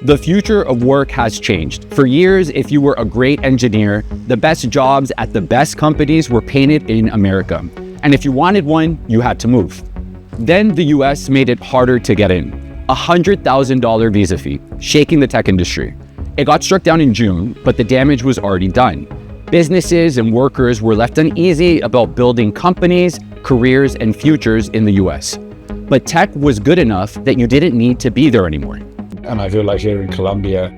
The future of work has changed. For years, if you were a great engineer, the best jobs at the best companies were painted in America. And if you wanted one, you had to move. Then the US made it harder to get in. $100,000 visa fee, shaking the tech industry. It got struck down in June, but the damage was already done. Businesses and workers were left uneasy about building companies, careers, and futures in the US. But tech was good enough that you didn't need to be there anymore. And I feel like here in Colombia,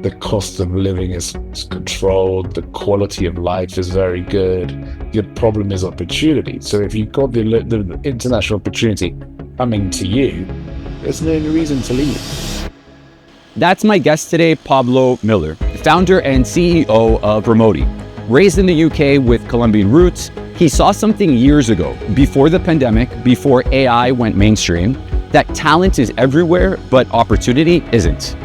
the cost of living is controlled, the quality of life is very good. Your problem is opportunity. So if you've got the international opportunity coming to you, there's no reason to leave. That's my guest today, Pablo Miller, founder and CEO of Remoti. Raised in the UK with Colombian roots, he saw something years ago, before the pandemic, before AI went mainstream, that talent is everywhere, but opportunity isn't.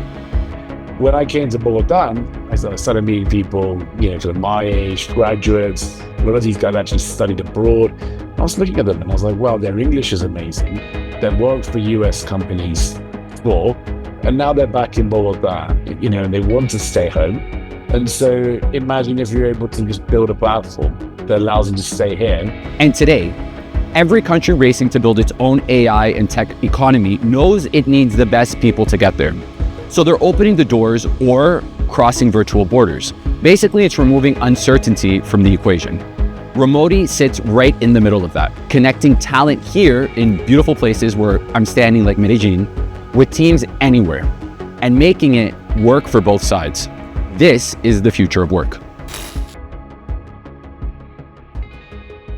When I came to Bogotá, I started meeting people, sort of my age, graduates. A lot of these guys actually studied abroad. I was looking at them and I was like, wow, their English is amazing. They've worked for US companies before, and now they're back in Bogotá, and they want to stay home. And so imagine if you're able to just build a platform that allows them to stay here. And today, every country racing to build its own AI and tech economy knows it needs the best people to get there. So they're opening the doors or crossing virtual borders. Basically, it's removing uncertainty from the equation. Remoti sits right in the middle of that, connecting talent here in beautiful places where I'm standing like Medellin, with teams anywhere, and making it work for both sides. This is the future of work.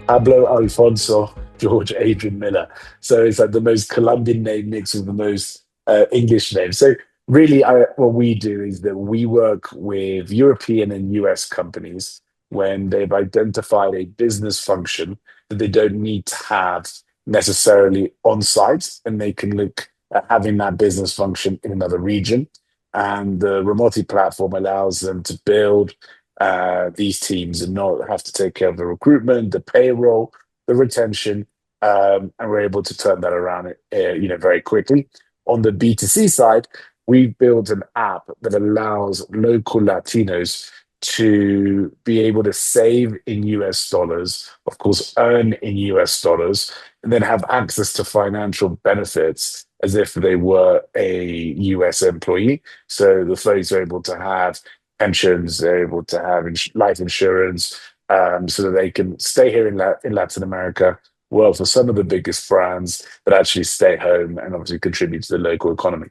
Pablo Alfonso George Adrian Miller. So it's like the most Colombian name mixed with the most English name. So really what we do is that we work with European and US companies when they've identified a business function that they don't need to have necessarily on site, and they can look at having that business function in another region. And the Remoti platform allows them to build these teams and not have to take care of the recruitment, the payroll, the retention, and we're able to turn that around, very quickly. On the B2C side, we built an app that allows local Latinos to be able to save in US dollars, of course, earn in US dollars, and then have access to financial benefits as if they were a US employee. So the folks are able to have pensions, they're able to have life insurance, so that they can stay here in Latin America, work for some of the biggest brands, but actually stay home and obviously contribute to the local economy.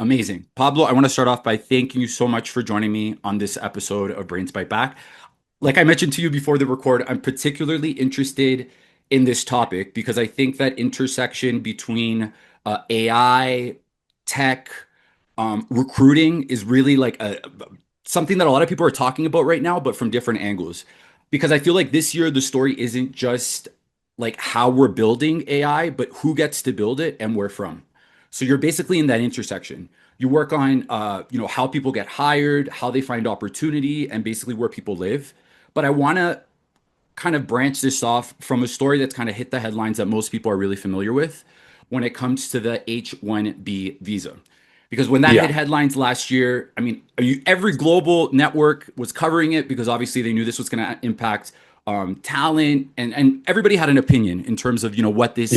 Amazing. Pablo, I want to start off by thanking you so much for joining me on this episode of Brains Byte Back. Like I mentioned to you before the record, I'm particularly interested in this topic because I think that intersection between AI, tech, recruiting is really like something that a lot of people are talking about right now, but from different angles. Because I feel like this year, the story isn't just like how we're building AI, but who gets to build it and where from. So you're basically in that intersection. You work on, how people get hired, how they find opportunity, and basically where people live. But I want to kind of branch this off from a story that's kind of hit the headlines that most people are really familiar with when it comes to the H-1B visa. Because when that hit headlines last year, I mean, every global network was covering it because obviously they knew this was going to impact talent, and everybody had an opinion in terms of what this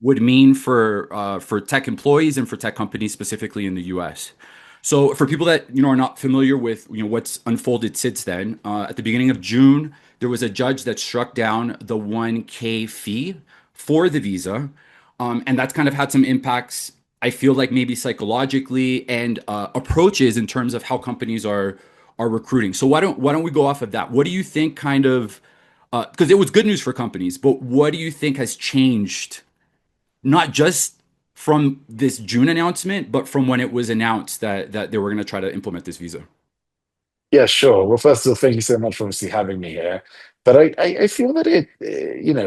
would mean for tech employees and for tech companies specifically in the US. So for people that are not familiar with what's unfolded since then, at the beginning of June, there was a judge that struck down the 1K fee for the visa, and that's kind of had some impacts. I feel like maybe psychologically and approaches in terms of how companies are recruiting. So why don't we go off of that? What do you think kind of, because it was good news for companies, but what do you think has changed, not just from this June announcement, but from when it was announced that they were going to try to implement this visa? Yeah, sure. Well, first of all, thank you so much for obviously having me here. But I feel that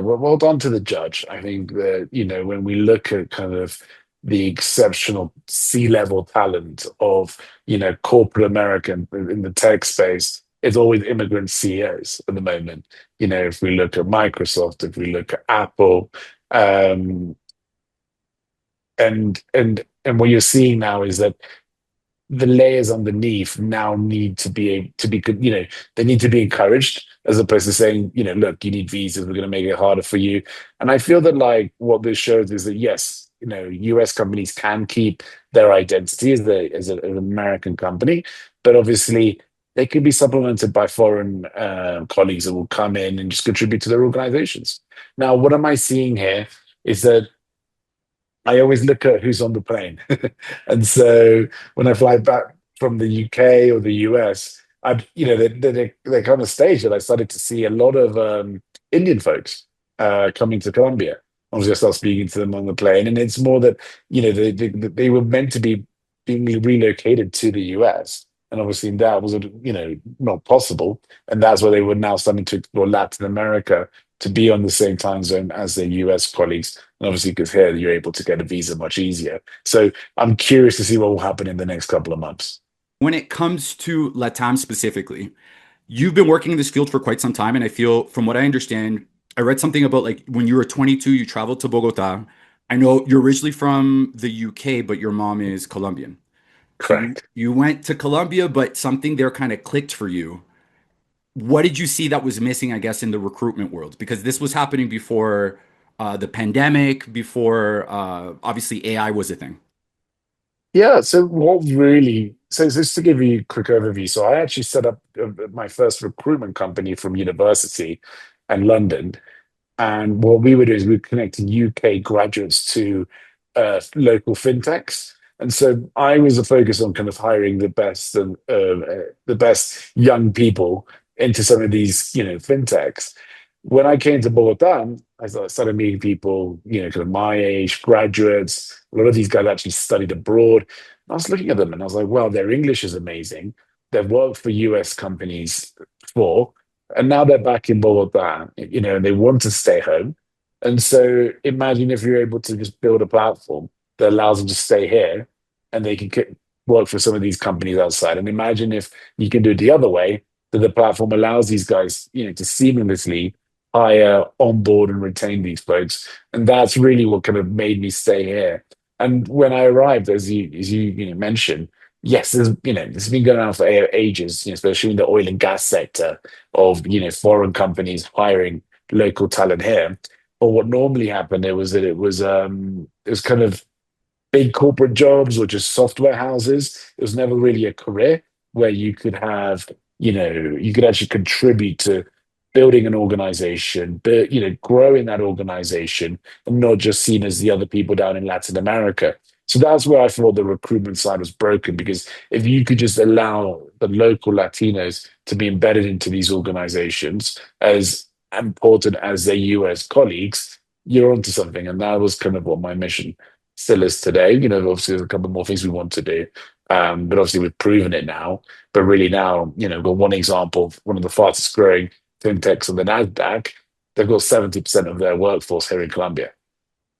well done to the judge. I think that, when we look at kind of the exceptional C-level talent of, corporate America in the tech space, it's always immigrant CEOs at the moment. If we look at Microsoft, if we look at Apple, and what you're seeing now is that the layers underneath now need to be they need to be encouraged as opposed to saying, look, you need visas, we're going to make it harder for you. And I feel that like what this shows is that yes, US companies can keep their identity as an American company, but obviously they could be supplemented by foreign colleagues that will come in and just contribute to their organizations. Now, what am I seeing here is that I always look at who's on the plane. And so when I fly back from the UK or the US, they kind of stage that I started to see a lot of Indian folks coming to Colombia. Obviously, I started speaking to them on the plane, and it's more that they were meant to be being relocated to the US, and obviously that was not possible, and that's why they were now starting to explore Latin America to be on the same time zone as their US colleagues. And obviously, because here you're able to get a visa much easier. So I'm curious to see what will happen in the next couple of months. When it comes to Latam specifically, you've been working in this field for quite some time, and I feel, from what I understand, I read something about like when you were 22, you traveled to Bogota. I know you're originally from the UK, but your mom is Colombian. So you Correct. you went to Colombia, but something there kind of clicked for you. What did you see that was missing, I guess, in the recruitment world? Because this was happening before the pandemic, before obviously AI was a thing. Yeah, so what really, so just to give you a quick overview, so I actually set up my first recruitment company from university in London. And what we would do is we connected UK graduates to local fintechs. And so I was a focus on kind of hiring the best young people into some of these, fintechs. When I came to Bogota, started meeting people, kind of my age, graduates. A lot of these guys actually studied abroad. I was looking at them and I was like, well, their English is amazing. They've worked for US companies before, and now they're back in Bogota, and they want to stay home. And so imagine if you're able to just build a platform that allows them to stay here and they can work for some of these companies outside. And imagine if you can do it the other way, that the platform allows these guys, to seamlessly hire, onboard, and retain these folks. And that's really what kind of made me stay here. And when I arrived, as you mentioned, yes, this has been going on for ages, especially in the oil and gas sector of foreign companies hiring local talent here. But what normally happened there was that it was kind of big corporate jobs or just software houses. It was never really a career where you could have, you could actually contribute to building an organization, but growing that organization and not just seen as the other people down in Latin America. So that's where I thought the recruitment side was broken because if you could just allow the local Latinos to be embedded into these organizations as important as their US colleagues, you're onto something. And that was kind of what my mission still is today. Obviously there's a couple more things we want to do. But obviously we've proven it now. But really now, we've got one example of one of the fastest growing fintechs on the NASDAQ. They've got 70% of their workforce here in Colombia.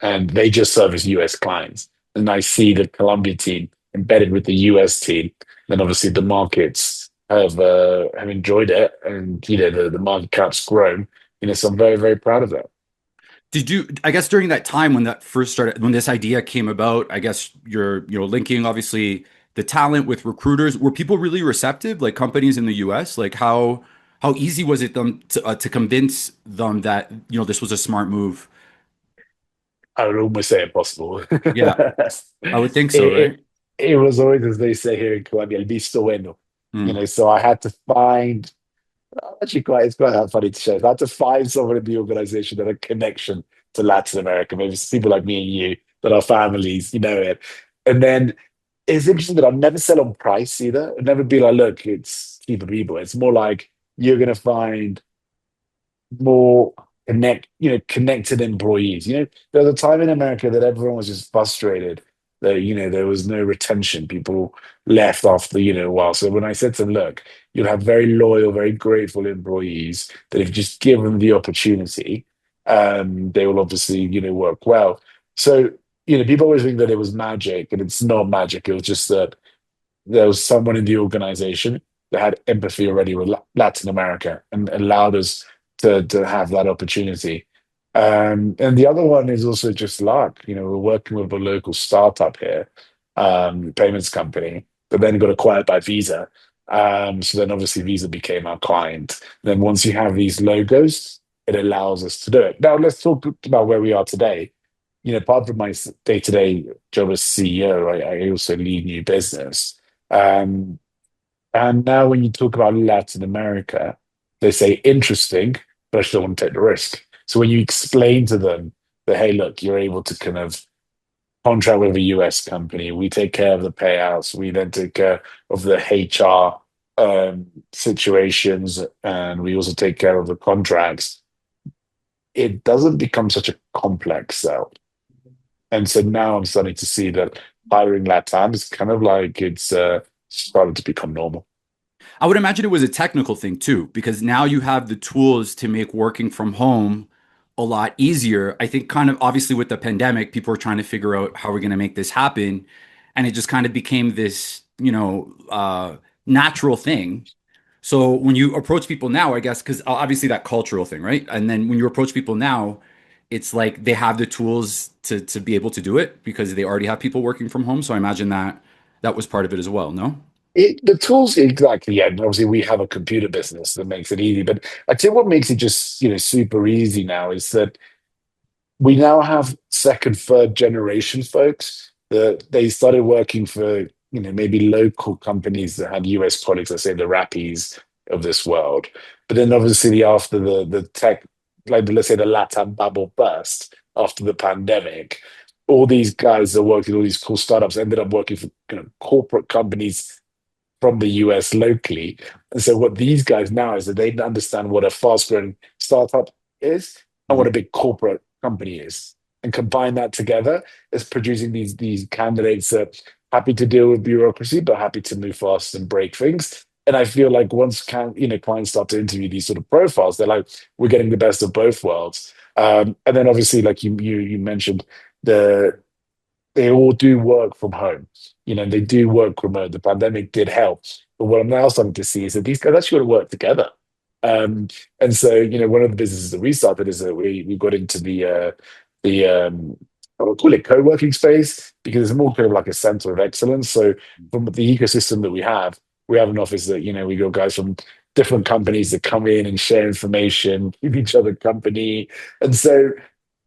And they just service US clients. And I see the Colombia team embedded with the US team. Then obviously the markets have enjoyed it and the market cap's grown. So I'm very, very proud of that. Did you, I guess during that time when that first started, when this idea came about, I guess you're, linking obviously the talent with recruiters. Were people really receptive, like companies in the US? Like how easy was it them to convince them that, this was a smart move? I would almost say impossible. Yeah, I would think so, right? it, it was always, as they say here in Colombia, el visto bueno. Hmm. So I had to find, actually it's quite funny to share. I had to find someone in the organization that had a connection to Latin America, maybe it's people like me and you, that are families, it. And then it's interesting that I'll never sell on price either. I'd never be like, look, it's cheaper people. It's more like you're going to find more connected employees. There was a time in America that everyone was just frustrated that, there was no retention. People left after, a while. So when I said to them, look, you'll have very loyal, very grateful employees that if you just give them the opportunity, they will obviously, work well. So, people always think that it was magic, and it's not magic. It was just that there was someone in the organization that had empathy already with Latin America and allowed us to have that opportunity. And the other one is also just luck. We're working with a local startup here, payments company. but then got acquired by Visa. So then obviously Visa became our client. Then once you have these logos, it allows us to do it. Now let's talk about where we are today. Part of my day-to-day job as CEO, I also lead new business. Um, and now when you talk about Latin America, they say interesting, but I still want to take the risk. So when you explain to them that, hey, look, you're able to kind of contract with a US company, we take care of the payouts, we then take care of the HR situations, and we also take care of the contracts. It doesn't become such a complex sell. And so now I'm starting to see that hiring LATAM is kind of like it's starting to become normal. I would imagine it was a technical thing too, because now you have the tools to make working from home a lot easier. I think kind of obviously with the pandemic, people were trying to figure out how we're going to make this happen. And it just kind of became this, natural thing. So when you approach people now, I guess, because obviously that cultural thing, right? And then when you approach people now, it's like they have the tools to be able to do it because they already have people working from home. So I imagine that that was part of it as well, no? The tools, exactly, yeah. And obviously, we have a computer business that makes it easy. But I tell you what makes it just, super easy now is that we now have second, third generation folks that they started working for, maybe local companies that had US products, let's say the Rappies of this world. But then obviously after the tech, like let's say the LATAM bubble burst after the pandemic, all these guys that worked in all these cool startups ended up working for corporate companies from the US locally. And so what these guys now is that they understand what a fast growing startup is and what a Mhm. big corporate company is. And combine that together is producing these candidates that happy to deal with bureaucracy, but happy to move fast and break things. And I feel like once clients start to interview these sort of profiles, they're like, we're getting the best of both worlds. And then obviously, like you mentioned, the they all do work from home. They do work remote. The pandemic did help. But what I'm now starting to see is that these guys actually got to work together. And so, one of the businesses that we started is that we got into the I would call it co-working space because it's more kind of like a center of excellence. So from the ecosystem that we have an office that, we got guys from different companies that come in and share information, keep each other company. And so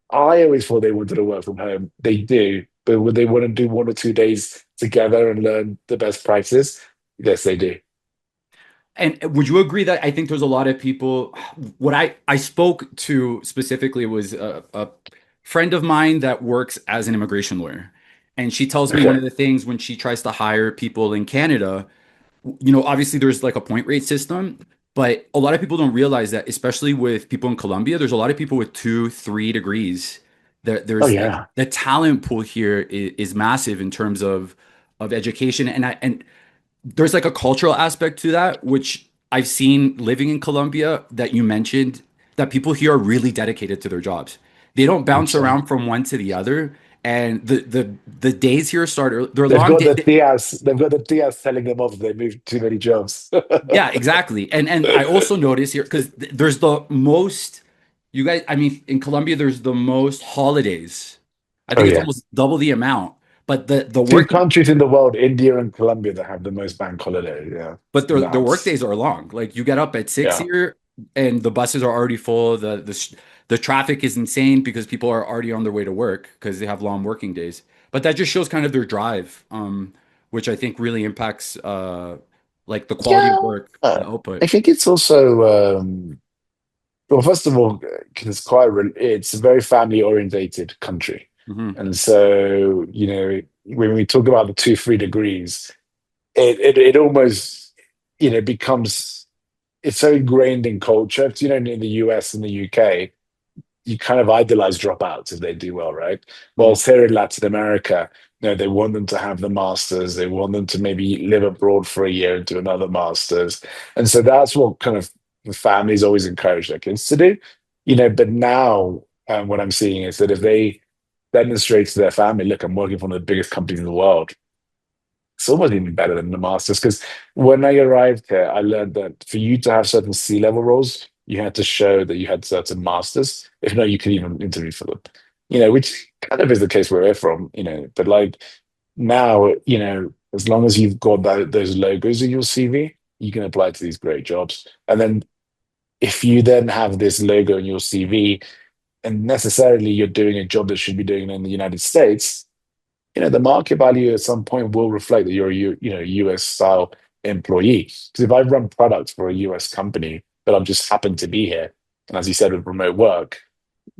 I always thought they wanted to work from home. They do, but would they want to do 1 or 2 days together and learn the best practices? Yes, they do. And would you agree that I think there's a lot of people, what I spoke to specifically was a friend of mine that works as an immigration lawyer. And she tells me one Okay. of the things when she tries to hire people in Canada, obviously there's like a point rate system, but a lot of people don't realize that, especially with people in Colombia, there's a lot of people with 2, 3 degrees. Oh There's like yeah. the talent pool here is massive in terms of education, and there's like a cultural aspect to that, which I've seen living in Colombia that you mentioned, that people here are really dedicated to their jobs. They don't bounce 100%. around from one to the other, and the days here start early. They're They've long got the days. Tias. They've got the Tias telling them off if they move too many jobs. Yeah, exactly. And I also notice here because there's the most you guys. I mean, in Colombia, there's the most holidays. I Oh think it's yeah. almost double the amount. But the Two working countries in the world, India and Colombia, that have the most bank holidays. Yeah. But their work Nuts. days are long. Like you get up at 6 Yeah. here, and the buses are already full. The traffic is insane because people are already on their way to work because they have long working days. But that just shows kind of their drive, which I think really impacts like the quality of Yeah. work and output. I think it's also well, first of all, 'cause it's a very family orientated country. Hmm. And so, when we talk about the 2, 3 degrees, it almost, becomes it's so ingrained in culture. 'Cause, in the US and the UK, you kind of idolize dropouts if they do well, right? Hmm. Whilst here in Latin America, they want them to have the masters. They want them to maybe live abroad for a year and do another masters. And so that's what kind of the families always encourage their kids to do. But now what I'm seeing is that if they demonstrate to their family, look, I'm working for one of the biggest companies in the world, it's almost even better than the masters. Because when I arrived here, I learned that for you to have certain C-level roles, you had to show that you had certain masters. If not, you could even interview for them. Which kind of is the case where we're from. But like now, As long as you've got those logos in your CV, you can apply to these great jobs. And then if you then have this logo in your CV and necessarily you're doing a job that should be doing in the United States, the market value at some point will reflect that you're US style employee. Because if I run products for a US company, but I'm just happen to be here, and as you said with remote work,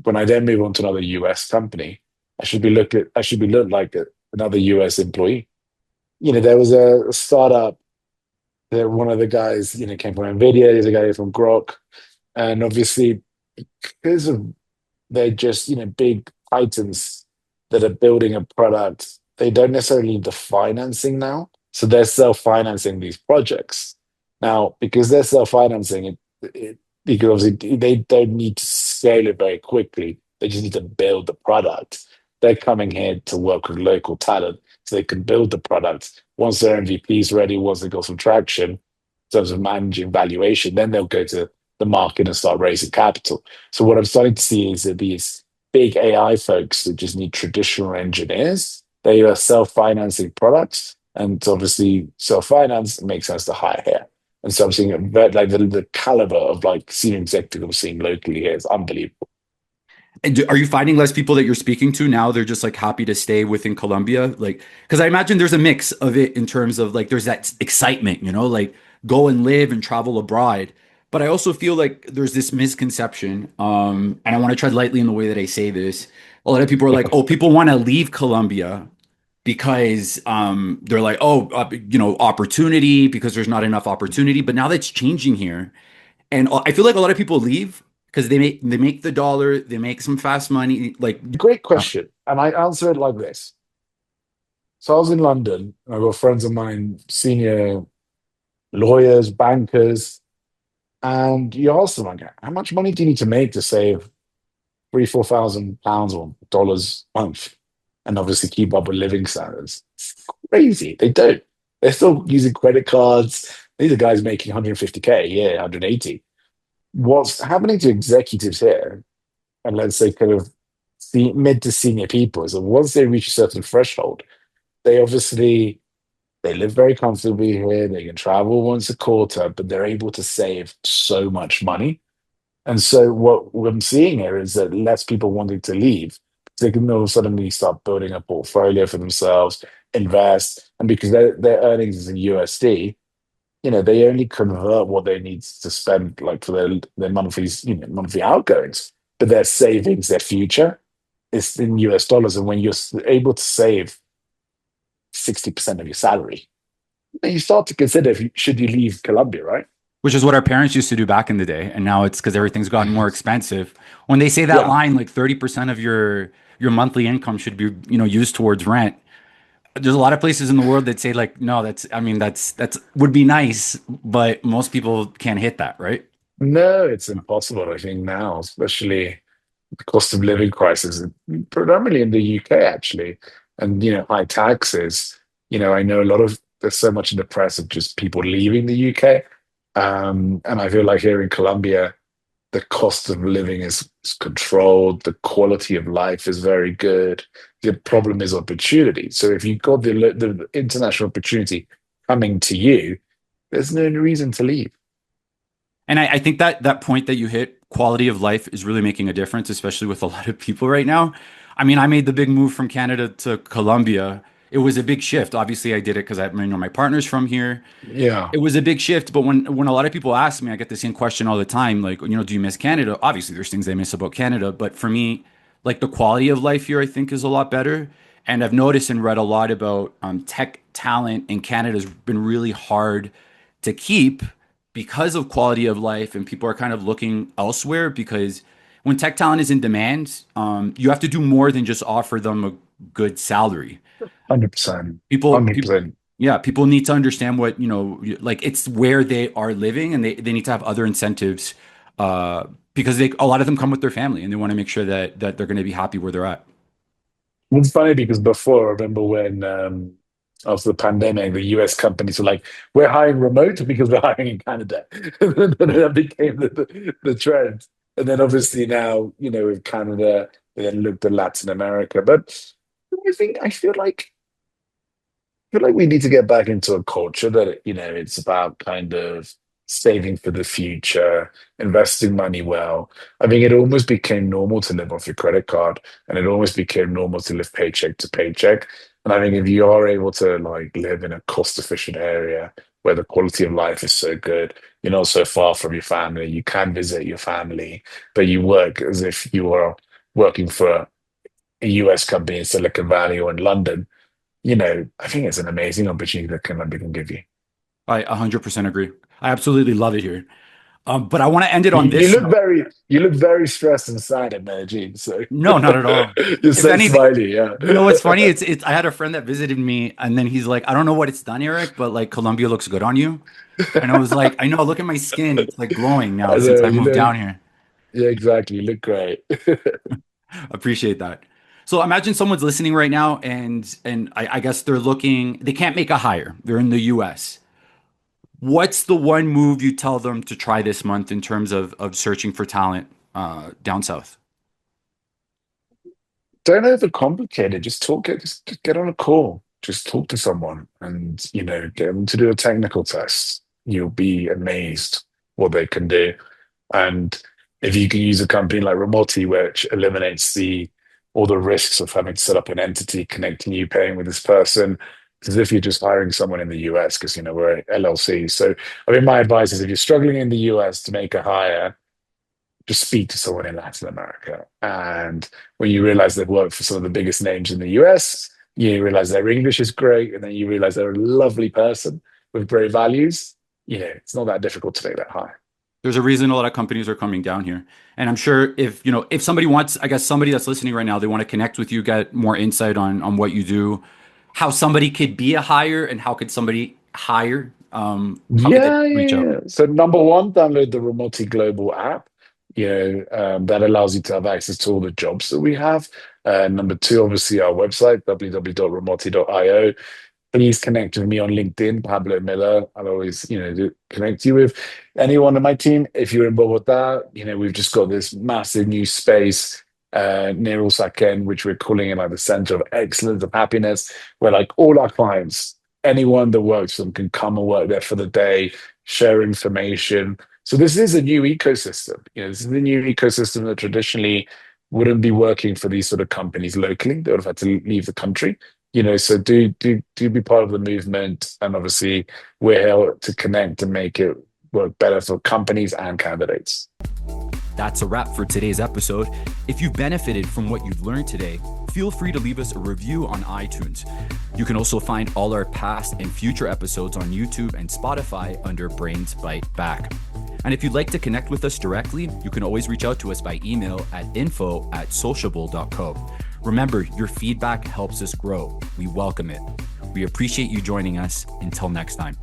when I then move on to another US company, I should be looked like another US employee. There was a startup that one of the guys, came from NVIDIA, there's a guy from Grok, and obviously because of they're just, big titans that are building a product. They don't necessarily need the financing now. So they're self-financing these projects. Now, because they're self-financing because obviously they don't need to scale it very quickly. They just need to build the product. They're coming here to work with local talent so they can build the product. Once their MVP is ready, once they got some traction in terms of managing valuation, then they'll go to the market and start raising capital. So what I'm starting to see is that these big AI folks that just need traditional engineers, they are self-financing products, and obviously self-finance makes sense to hire here. And so I'm seeing like the caliber of like senior executive I'm seeing locally here is unbelievable. And are you finding less people that you're speaking to now? They're just like happy to stay within Colombia? Like, because I imagine there's a mix of it in terms of like there's that excitement, like go and live and travel abroad. But I also feel like there's this misconception, and I want to tread lightly in the way that I say this. A lot of people are like, oh, people want to leave Colombia because they're like, oh, opportunity because there's not enough opportunity. But now that's changing here, and I feel like a lot of people leave because they make the dollar, they make some fast money. Like, Great question. And I answer it like this. So I was in London, and I've got friends of mine, senior lawyers, bankers, and you ask them like, how much money do you need to make to save 3, 4 thousand pounds or dollars a month, and obviously keep up with living standards? It's crazy. They don't. They're still using credit cards. These are guys making 150K a year, 180. What's happening to executives here, and let's say kind of mid to senior people, is that once they reach a certain threshold, they obviously they live very comfortably here. They can travel once a quarter, but they're able to save so much money. And so what I'm seeing here is that less people wanting to leave. They can all suddenly start building a portfolio for themselves, invest, and because their earnings is in USD, they only convert what they need to spend like for their monthly, monthly outgoings. But their savings, their future, is in US dollars. And when you're able to save 60% of your salary, then you start to consider should you leave Colombia, right? which is what our parents used to do back in the day, and now it's because everything's gotten more expensive. When they say that Yeah. line, like 30% of your monthly income should be used towards rent. There's a lot of places in the world that say like, no, that's I mean that's would be nice, but most people can't hit that, right? No, it's impossible, I think, now, especially the cost of living crisis, predominantly in the UK, actually, and, high taxes. I know there's so much in the press of just people leaving the UK. And I feel like here in Colombia, the cost of living is controlled, the quality of life is very good. The problem is opportunity. So if you've got the international opportunity coming to you, there's no reason to leave. And I think that point that you hit, quality of life, is really making a difference, especially with a lot of people right now. I mean, I made the big move from Canada to Colombia. It was a big shift. Obviously, I did it because my partner's from here. Yeah. It was a big shift, but when a lot of people ask me, I get the same question all the time, like, do you miss Canada? Obviously, there's things I miss about Canada, but for me, like the quality of life here, I think is a lot better. And I've noticed and read a lot about tech talent in Canada has been really hard to keep because of quality of life, and people are kind of looking elsewhere because when tech talent is in demand, you have to do more than just offer them a good salary. 100%. People, 100%. yeah, people need to understand what, like it's where they are living, and they need to have other incentives because a lot of them come with their family and they want to make sure that they're going to be happy where they're at. It's funny because before, I remember when after the pandemic, the US companies were like, we're hiring remote because we're hiring in Canada. And then that became the trend. And then obviously now, with Canada, they then looked at Latin America. But I feel like feel like we need to get back into a culture that, it's about kind of saving for the future, investing money well. I think it almost became normal to live off your credit card, and it almost became normal to live paycheck to paycheck. And I think if you are able to like live in a cost efficient area where the quality of life is so good, you're not so far from your family, you can visit your family, but you work as if you are working for a US company in Silicon Valley or in London, I think it's an amazing opportunity that Colombia can give you. I 100% agree. I absolutely love it here. But I want to end it You, on you this look note. very, you look very stressed and sad in Medellin, so No, not at all. you're If so anything, smiley, yeah. you know what's funny? It's I had a friend that visited me and then he's like, I don't know what it's done, Eric, but like Colombia looks good on you. And I was like, I know, look at my skin. It's like glowing now I since know I you moved look, down here. yeah, exactly. You look great. Appreciate that. So imagine someone's listening right now and I guess they're looking, they can't make a hire. They're in the US. What's the one move you tell them to try this month in terms of searching for talent down south? Don't overcomplicate it. Just get on a call. Just talk to someone and, get them to do a technical test. You'll be amazed what they can do. And if you can use a company like Remoti, which eliminates all the risks of having to set up an entity, connecting you, paying with this person, it's as if you're just hiring someone in the US because we're a LLC. So I mean, my advice is if you're struggling in the US to make a hire, just speak to someone in Latin America. And when you realize they've worked for some of the biggest names in the US, you realize their English is great, and then you realize they're a lovely person with great values. It's not that difficult to make that hire. There's a reason a lot of companies are coming down here. And I'm sure if somebody wants, I guess somebody that's listening right now, they want to connect with you, get more insight on what you do, how somebody could be a hire and how could somebody hire, how could they Yeah, reach yeah, out? yeah. So number one, download the Remoti Global app. That allows you to have access to all the jobs that we have. Number two, obviously our website, www.remoti.io. Please connect with me on LinkedIn, Pablo Miller. I'll always, connect you with anyone on my team. If you're in Bogotá, we've just got this massive new space near Usaquén, which we're calling it like the center of excellence, of happiness, where like all our clients, anyone that works for them can come and work there for the day, share information. So this is a new ecosystem. This is a new ecosystem that traditionally wouldn't be working for these sort of companies locally. They would have had to leave the country. So do be part of the movement, and obviously we're here to connect and make it work better for companies and candidates. That's a wrap for today's episode. If you benefited from what you've learned today, feel free to leave us a review on iTunes. You can also find all our past and future episodes on YouTube and Spotify under Brains Byte Back. And if you'd like to connect with us directly, you can always reach out to us by email at info@sociable.co. Remember, your feedback helps us grow. We welcome it. We appreciate you joining us. Until next time.